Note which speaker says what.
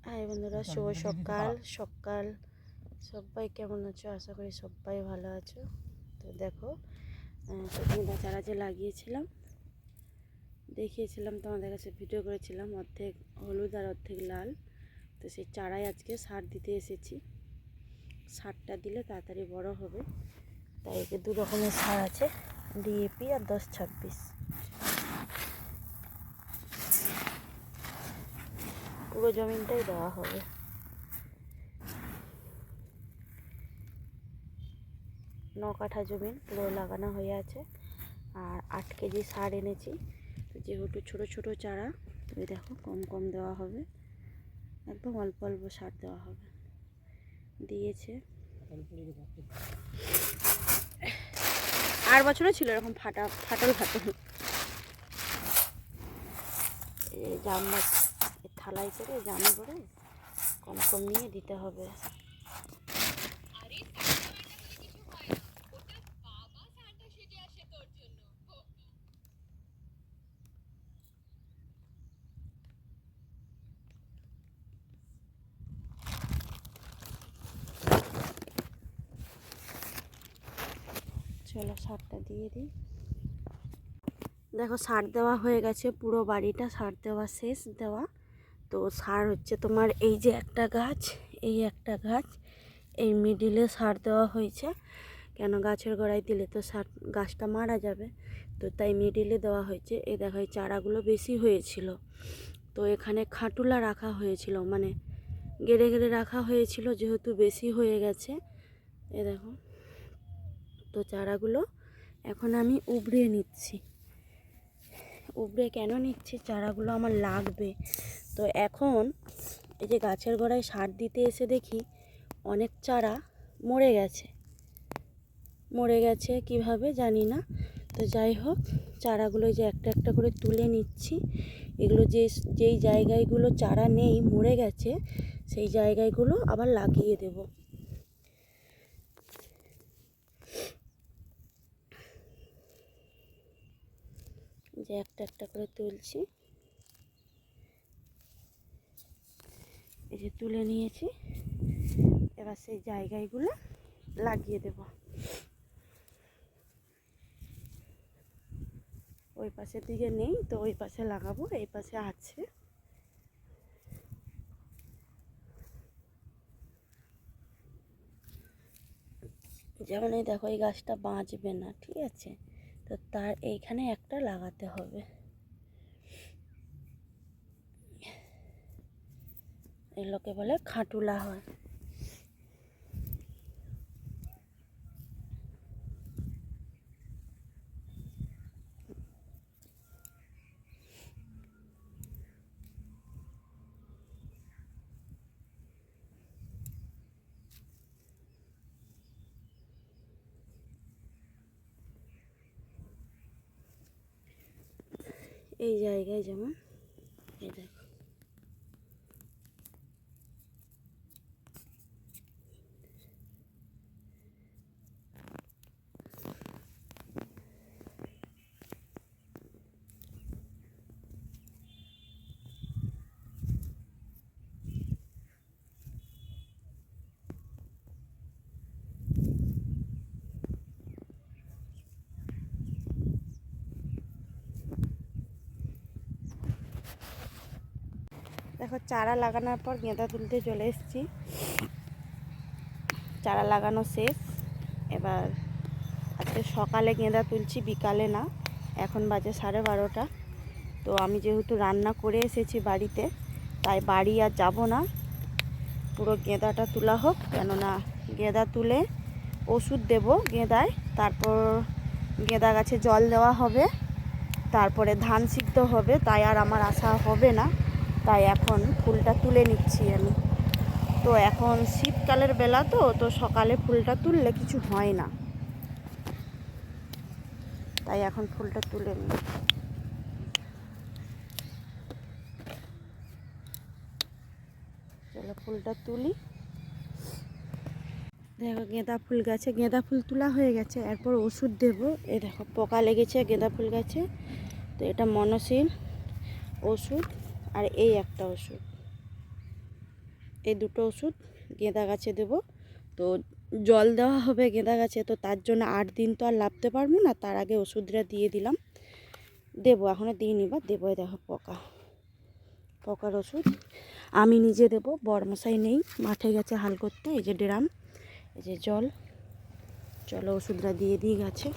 Speaker 1: High বন্ধুরা, শুভ সকাল সকাল। সবাই কেমন আছো? আশা করি সবাই ভালো আছো। তো দেখো, গাঁদা চারা যে লাগিয়েছিলাম, দেখিয়েছিলাম তোমাদের কাছে, ভিডিও করেছিলাম, অর্ধেক হলুদ আর অর্ধেক লাল। তো সেই চারাই আজকে সার দিতে এসেছি। সারটা দিলে তাড়াতাড়ি বড় হবে, তাই এতে দু রকমের সার আছে, ডিএপি আর 10-26। পুরো জমিনটাই দেওয়া হবে। 9 কাঠা জমিন পুরো লাগানো হয়ে আছে। আর 8 কেজি সার এনেছি। তো যেহেতু ছোটো ছোটো চারা, তুমি দেখো কম কম দেওয়া হবে, একদম অল্প অল্প সার দেওয়া হবে। দিয়েছে আর বছরও ছিল এরকম ফাটল ফাটল। এই জামা থালায় করে জামা করে কম কম নিয়ে দিতে হবে। চলো সারটা দিয়ে দিই। দেখো সার দেওয়া হয়ে গেছে, পুরো বাড়িটা সার দেওয়া শেষ দেওয়া। তো সার হচ্ছে তোমার এই যে একটা গাছ, এই একটা গাছ, এই মিডিলে সার দেওয়া হয়েছে। কেন গাছের গোড়ায় দিলে তো সার গাছটা মারা যাবে, তো তাই মিডিলে দেওয়া হয়েছে। এই দেখো এই চারাগুলো বেশি হয়েছিল, তো এখানে খাটুলা রাখা হয়েছিল, মানে গেড়ে গেড়ে রাখা হয়েছিল, যেহেতু বেশি হয়ে গেছে। এ দেখো, তো চারাগুলো এখন আমি উবড়িয়ে নিচ্ছি। উবড়ে কেন নিচ্ছি? চারাগুলো আমার লাগবে। তো এখন এই যে গাছের গোড়ায় সার দিতে এসে দেখি অনেক চারা মরে গেছে। কিভাবে জানি না। তো যাই হোক, চারাগুলো যে একটা একটা করে তুলে নিচ্ছি। এগুলো যেই জায়গাগুলো চারা নেই, মরে গেছে, সেই জায়গাগুলো আবার লাগিয়ে দেব। যে একটা একটা করে তুলছি, এই যে তুলে নিয়েছি। এবার সেই জায়গাগুলো লাগিয়ে দেব। ওই পাশের দিকে নেই, তো ওই পাশে লাগাবো, এই পাশে আছে। যেমন এই দেখো, এই গাছটা বাঁচবে না, ঠিক আছে, তো তার এইখানে একটা লাগাতে হবে। এগুলোকে বলে খাটুলা হয়। এই জায়গায় যেমন, এই দেখো, দেখো চারা লাগানোর পর গেঁদা তুলতে চলে এসেছি। চারা লাগানো শেষ। এবার আজকে সকালে গেঁদা তুলছি, বিকালে না। এখন বাজে 12:30। তো আমি যেহেতু রান্না করে এসেছি বাড়িতে, তাই বাড়ি আর যাব না, পুরো গেঁদাটা তোলা হোক। কেননা গেঁদা তুলে ওষুধ দেব গেঁদায়, তারপর গেঁদা গাছে জল দেওয়া হবে, তারপরে ধান সিদ্ধ হবে। তাই আর আমার আসা হবে না, তাই এখন ফুলটা তুলে নিচ্ছি আমি। তো এখন শীতকালের বেলা, তো সকালে ফুলটা তুললে কিছু হয় না, তাই এখন ফুলটা তুলে নিই। চলো ফুলটা তুলি। দেখো গেঁদা ফুল গাছে গেঁদা ফুল তোলা হয়ে গেছে, এরপর ওষুধ দেব। এই দেখো পোকা লেগেছে গেঁদা ফুল গাছে, তো এটা মনোসিল ওষুধ, আর এই একটা ওষুধ। এই দুটো ওষুধ গেঁদা গাছে দেব। তো জল দেওয়া হবে গেঁদা গাছে, তো তার জন্য 8 দিন তো আর লাভতে পারবো না, তার আগে ওষুধটা দিয়ে দিলাম। দেবো, এখনও দিইনি, বা দেবো। দেখো পোকার ওষুধ আমি নিজে দেবো, বড়মশাই নেই, মাঠে গেছে হাল করতে। এই যে ড্রাম, এই যে জল, চলো ওষুধটা দিয়ে দিই গাছে।